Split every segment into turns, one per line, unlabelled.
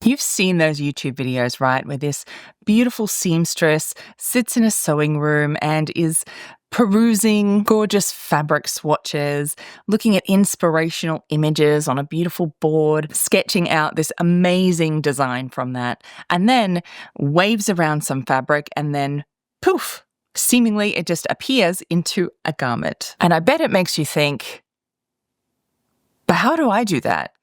You've seen those YouTube videos, right, where this beautiful seamstress sits in a sewing room and is perusing gorgeous fabric swatches, looking at inspirational images on a beautiful board, sketching out this amazing design from that, and then waves around some fabric and then poof, seemingly it just appears into a garment. And I bet it makes you think, but how do I do that?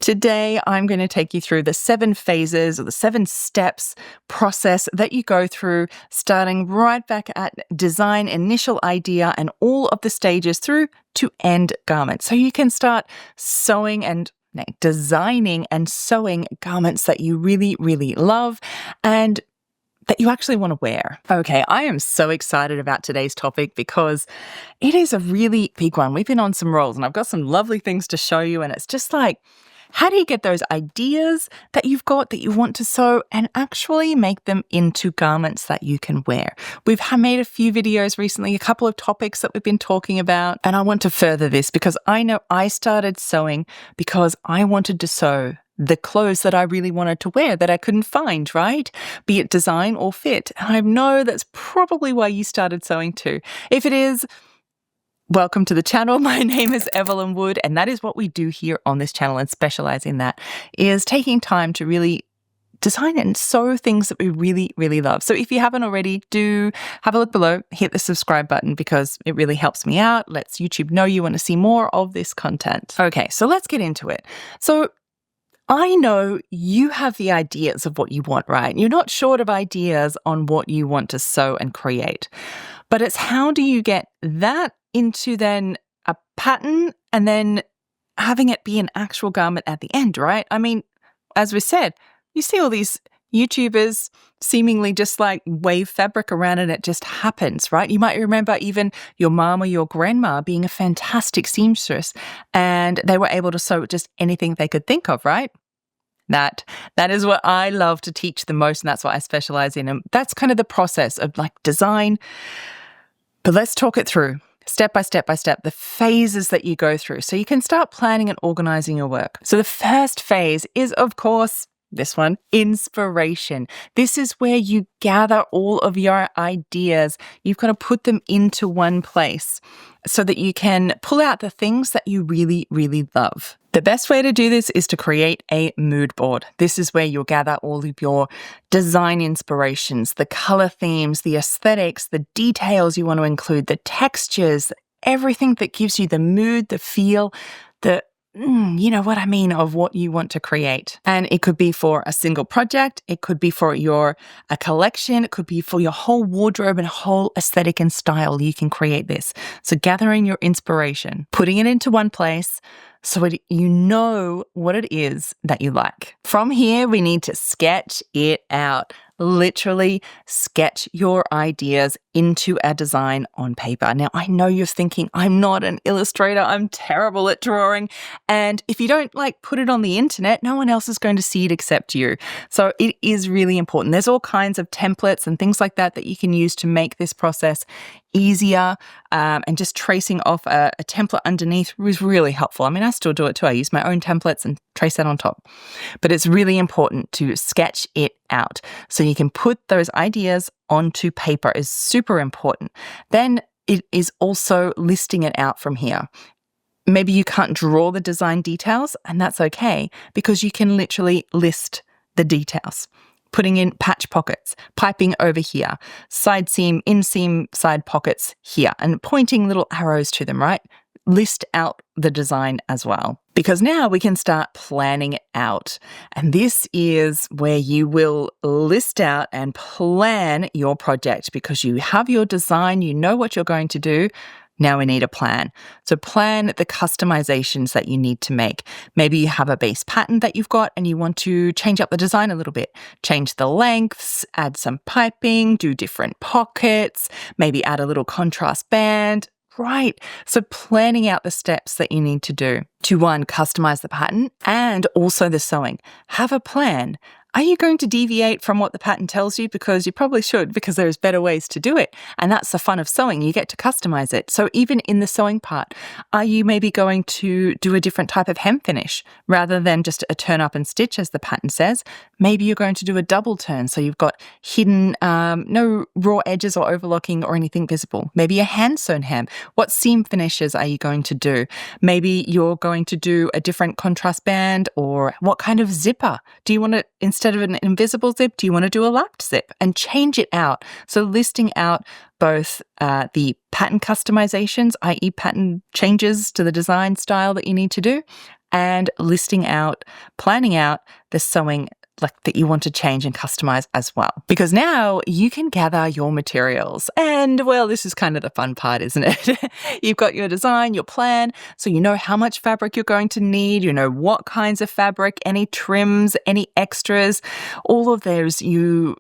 Today, I'm going to take you through the 7 phases or the 7 steps process that you go through, starting right back at design, initial idea, and all of the stages through to end garment. So you can start sewing and designing and sewing garments that you really, really love and that you actually want to wear. Okay, I am so excited about today's topic because it is a really big one. We've been on some rolls and I've got some lovely things to show you, and it's just like, how do you get those ideas that you've got that you want to sew and actually make them into garments that you can wear? We've made a few videos recently, a couple of topics that we've been talking about, and I want to further this because I know I started sewing because I wanted to sew the clothes that I really wanted to wear that I couldn't find, right? Be it design or fit. And I know that's probably why you started sewing too. If it is, welcome to the channel. My name is Evelyn Wood, and that is what we do here on this channel and specialize in that, is taking time to really design and sew things that we really, really love. So if you haven't already, do have a look below, hit the subscribe button because it really helps me out, lets YouTube know you want to see more of this content. Okay, so let's get into it. So I know you have the ideas of what you want, right? You're not short of ideas on what you want to sew and create, but it's how do you get that into then a pattern and then having it be an actual garment at the end, right? I mean, as we said, you see all these YouTubers seemingly just like wave fabric around and it just happens, right? You might remember even your mom or your grandma being a fantastic seamstress and they were able to sew just anything they could think of, right? That is what I love to teach the most, and that's what I specialize in. And that's kind of the process of like design. But let's talk it through. Step by step by step, the phases that you go through. So you can start planning and organizing your work. So the first phase is, of course, this one, inspiration. This is where you gather all of your ideas. You've got to put them into one place so that you can pull out the things that you really, really love. The best way to do this is to create a mood board. This is where you'll gather all of your design inspirations, the color themes, the aesthetics, the details you want to include, the textures, everything that gives you the mood, the feel, you know what I mean, of what you want to create. And it could be for a single project. It could be for a collection. It could be for your whole wardrobe and whole aesthetic and style. You can create this. So gathering your inspiration, putting it into one place so you know what it is that you like. From here, we need to sketch it out. Literally sketch your ideas into a design on paper. Now, I know you're thinking, I'm not an illustrator. I'm terrible at drawing. And if you don't put it on the internet, no one else is going to see it except you. So it is really important. There's all kinds of templates and things like that you can use to make this process easier. And just tracing off a template underneath was really helpful. I mean, I still do it too. I use my own templates and trace that on top. But it's really important to sketch it out. So you can put those ideas onto paper is super important. Then it is also listing it out from here. Maybe you can't draw the design details, and that's okay because you can literally list the details. Putting in patch pockets, piping over here, side seam, inseam, side pockets here, and pointing little arrows to them, right? List out the design as well. Because now we can start planning it out. And this is where you will list out and plan your project because you have your design, you know what you're going to do. Now we need a plan. So plan the customizations that you need to make. Maybe you have a base pattern that you've got and you want to change up the design a little bit. Change the lengths, add some piping, do different pockets, maybe add a little contrast band. Right. So planning out the steps that you need to do to, one, customize the pattern and also the sewing. Have a plan. Are you going to deviate from what the pattern tells you? Because you probably should, because there's better ways to do it. And that's the fun of sewing. You get to customize it. So even in the sewing part, are you maybe going to do a different type of hem finish rather than just a turn up and stitch as the pattern says? Maybe you're going to do a double turn. So you've got hidden, no raw edges or overlocking or anything visible. Maybe a hand sewn hem. What seam finishes are you going to do? Maybe you're going to do a different contrast band, or what kind of zipper? Do you want to, instead of an invisible zip, do you want to do a lapped zip? And change it out. So listing out both the pattern customizations, i.e. pattern changes to the design style that you need to do, and listing out, planning out the sewing that you want to change and customize as well. Because now you can gather your materials. And well, this is kind of the fun part, isn't it? You've got your design, your plan, so you know how much fabric you're going to need, you know what kinds of fabric, any trims, any extras, all of those you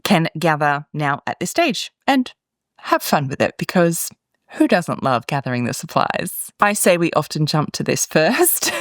can gather now at this stage and have fun with it, because who doesn't love gathering the supplies? I say we often jump to this first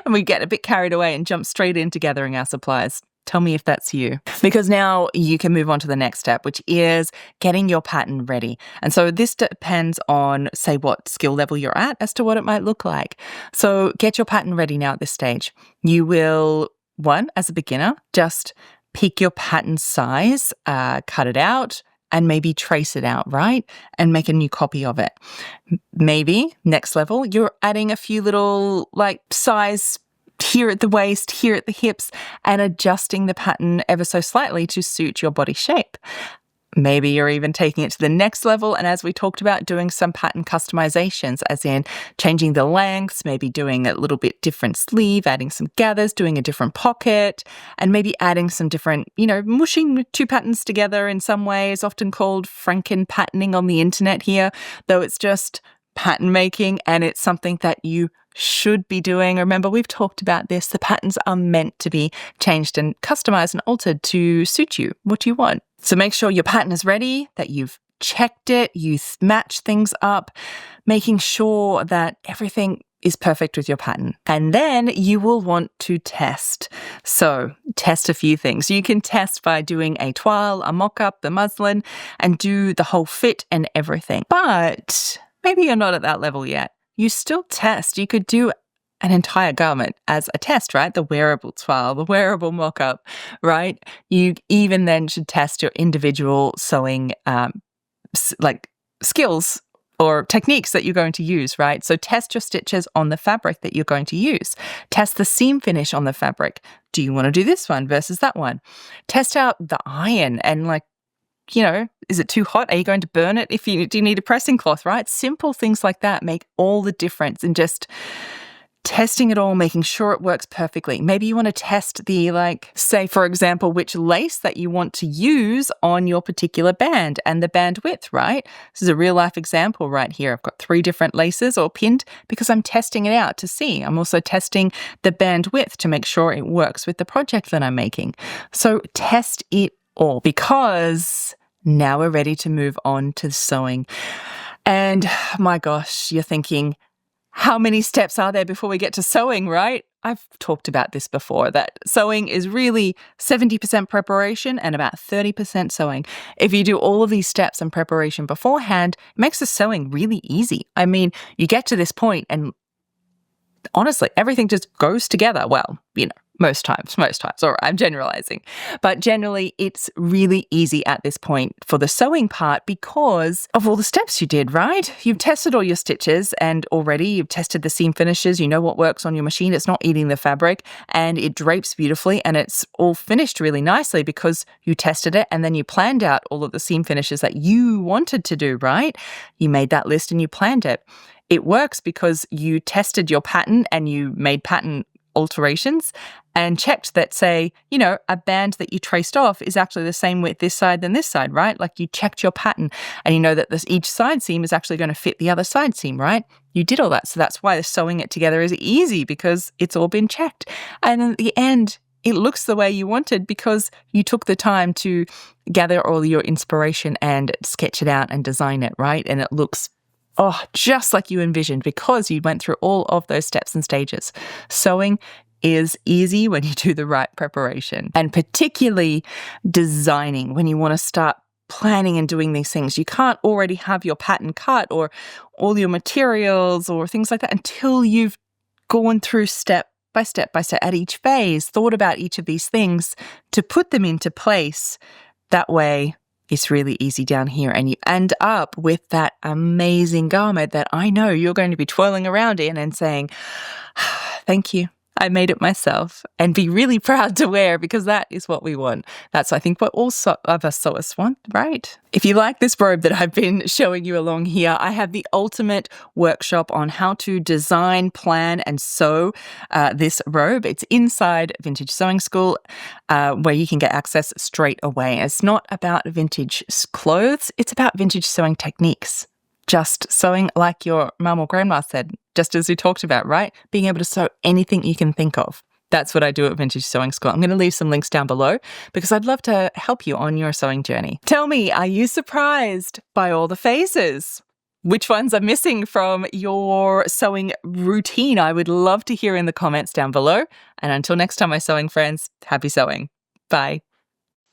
and we get a bit carried away and jump straight into gathering our supplies. Tell me if that's you. Because now you can move on to the next step, which is getting your pattern ready. And so this depends on, say, what skill level you're at as to what it might look like. So get your pattern ready now at this stage. You will, one, as a beginner, just pick your pattern size, cut it out, and maybe trace it out, right? And make a new copy of it. Maybe, next level, you're adding a few little size here at the waist, here at the hips, and adjusting the pattern ever so slightly to suit your body shape. Maybe you're even taking it to the next level, and as we talked about, doing some pattern customizations, as in changing the lengths, maybe doing a little bit different sleeve, adding some gathers, doing a different pocket, and maybe adding some different, mushing two patterns together in some ways, often called Franken patterning on the internet here, though it's just pattern making, and it's something that you should be doing. Remember, we've talked about this. The patterns are meant to be changed and customized and altered to suit you, what you want. So make sure your pattern is ready, that you've checked it, you match things up, making sure that everything is perfect with your pattern. And then you will want to test. So test a few things. You can test by doing a toile, a mock-up, the muslin, and do the whole fit and everything. But maybe you're not at that level yet. You still test. You could do an entire garment as a test, right? The wearable toile, the wearable mock-up, right? You even then should test your individual sewing skills or techniques that you're going to use, right? So test your stitches on the fabric that you're going to use. Test the seam finish on the fabric. Do you want to do this one versus that one? Test out the iron and is it too hot? Are you going to burn it? Do you need a pressing cloth, right? Simple things like that make all the difference in just testing it all, making sure it works perfectly. Maybe you want to test say, for example, which lace that you want to use on your particular band and the band width, right? This is a real life example right here. I've got 3 different laces all pinned because I'm testing it out to see. I'm also testing the band width to make sure it works with the project that I'm making. So test it all, because now we're ready to move on to sewing. And my gosh, you're thinking, how many steps are there before we get to sewing, right? I've talked about this before, that sewing is really 70% preparation and about 30% sewing. If you do all of these steps and preparation beforehand, it makes the sewing really easy. I mean, you get to this point and honestly, everything just goes together. Well, most times. All right, I'm generalizing. But generally, it's really easy at this point for the sewing part because of all the steps you did, right? You've tested all your stitches and already you've tested the seam finishes. You know what works on your machine. It's not eating the fabric and it drapes beautifully and it's all finished really nicely because you tested it and then you planned out all of the seam finishes that you wanted to do, right? You made that list and you planned it. It works because you tested your pattern and you made pattern alterations and checked that, say, a band that you traced off is actually the same width this side than this side, right? Like you checked your pattern and you know that each side seam is actually going to fit the other side seam, right? You did all that. So that's why sewing it together is easy because it's all been checked. And in the end, it looks the way you wanted because you took the time to gather all your inspiration and sketch it out and design it, right? And it looks just like you envisioned because you went through all of those steps and stages. Sewing is easy when you do the right preparation, and particularly designing when you want to start planning and doing these things. You can't already have your pattern cut or all your materials or things like that until you've gone through step by step by step at each phase, thought about each of these things to put them into place. That way, it's really easy down here, and you end up with that amazing garment that I know you're going to be twirling around in and saying, thank you, I made it myself, and be really proud to wear, because that is what we want. That's, I think, what all of us sewists want, right? If you like this robe that I've been showing you along here, I have the ultimate workshop on how to design, plan, and sew this robe. It's inside Vintage Sewing School, where you can get access straight away. It's not about vintage clothes, it's about vintage sewing techniques. Just sewing like your mum or grandma said, just as we talked about, right? Being able to sew anything you can think of. That's what I do at Vintage Sewing School. I'm going to leave some links down below because I'd love to help you on your sewing journey. Tell me, are you surprised by all the phases? Which ones are missing from your sewing routine? I would love to hear in the comments down below. And until next time, my sewing friends, happy sewing. Bye.